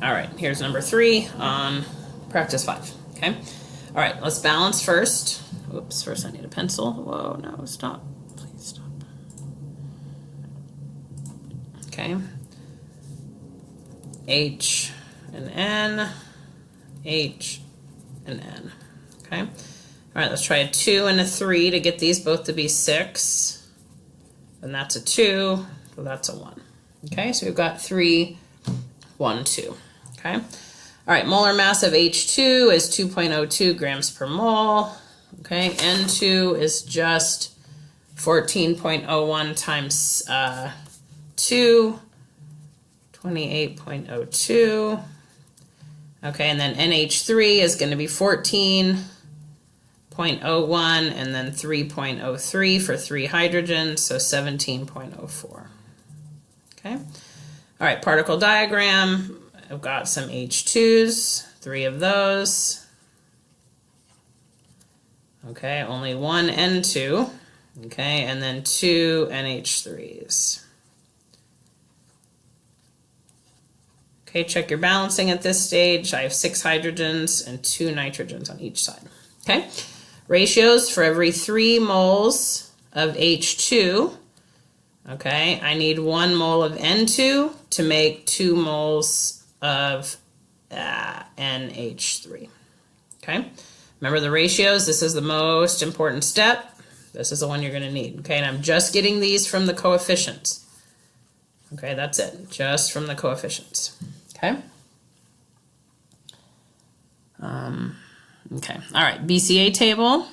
All right, here's number 3 on practice 5, okay? All right, let's balance first. Oops, first I need a pencil. Whoa, no, stop. Please stop. Okay. H and N, H and N, okay? All right, let's try a 2 and a 3 to get these both to be 6. And that's a 2, so that's a 1. Okay, so we've got 3, 1, 2. Okay. All right, molar mass of H2 is 2.02 grams per mole. Okay, N2 is just 14.01 times 2, 28.02. Okay, and then NH3 is going to be 14.01 and then 3.03 for 3 hydrogens, so 17.04. Okay. All right, particle diagram. I've got some H2s, 3 of those. Okay, only 1 N2. Okay, and then 2 NH3s. Okay, check your balancing at this stage. I have 6 hydrogens and 2 nitrogens on each side. Okay, ratios for every 3 moles of H2. Okay, I need 1 mole of N2 to make 2 moles of NH3. Okay, remember the ratios. This is the most important step. This is the one you're going to need. Okay, and I'm just getting these from the coefficients. Okay, that's it, just from the coefficients. Okay. Okay, all right, BCA table. All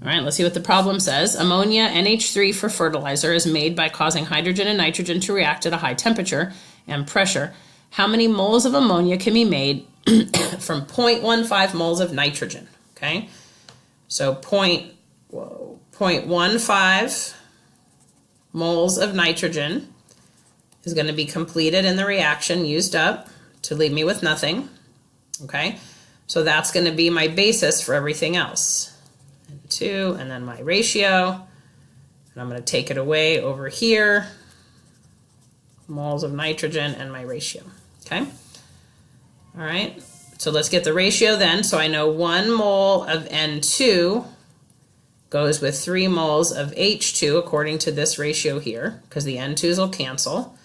right, let's see what the problem says. Ammonia, NH3 for fertilizer, is made by causing hydrogen and nitrogen to react at a high temperature and pressure. How many moles of ammonia can be made from 0.15 moles of nitrogen? Okay, so 0.15 moles of nitrogen is going to be completed in the reaction, used up to leave me with nothing. Okay, so that's going to be my basis for everything else. 2, and then my ratio. And I'm going to take it away over here. Moles of nitrogen and my ratio. Okay. All right. So let's get the ratio then. So I know 1 mole of N2 goes with 3 moles of H2 according to this ratio here, because the N2s will cancel.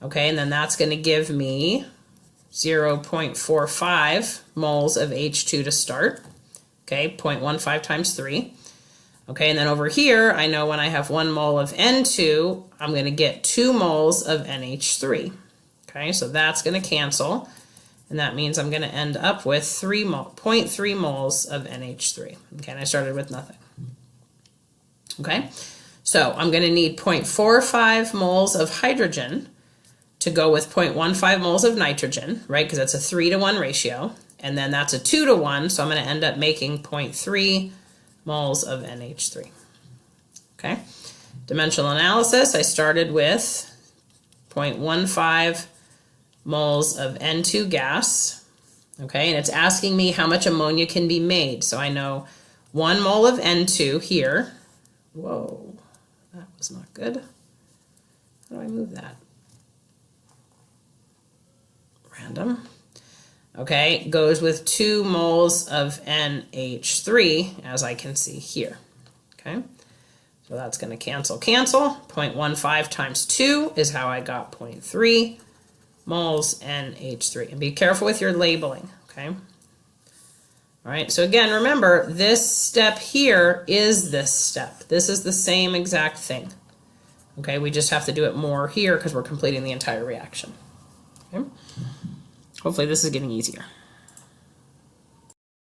Okay, and then that's going to give me 0.45 moles of H2 to start. Okay, 0.15 times 3. Okay, and then over here, I know when I have 1 mole of N2, I'm going to get 2 moles of NH3. Okay, so that's going to cancel, and that means I'm going to end up with 0.3 moles of NH3. Okay, and I started with nothing. Okay, so I'm going to need 0.45 moles of hydrogen to go with 0.15 moles of nitrogen, right, because that's a 3-to-1 ratio, and then that's a 2-to-1, so I'm going to end up making 0.3 moles of NH3. Okay, dimensional analysis, I started with 0.15 moles of N2 gas, okay, and it's asking me how much ammonia can be made, so I know 1 mole of N2 here. Whoa, that was not good. How do I move that? Random. Okay, goes with 2 moles of NH3, as I can see here. Okay, so that's going to cancel. 0.15 times 2 is how I got 0.3 moles NH3. And be careful with your labeling, okay? All right, so again, remember, this step here is this step. This is the same exact thing. Okay, we just have to do it more here because we're completing the entire reaction. Okay? Hopefully this is getting easier.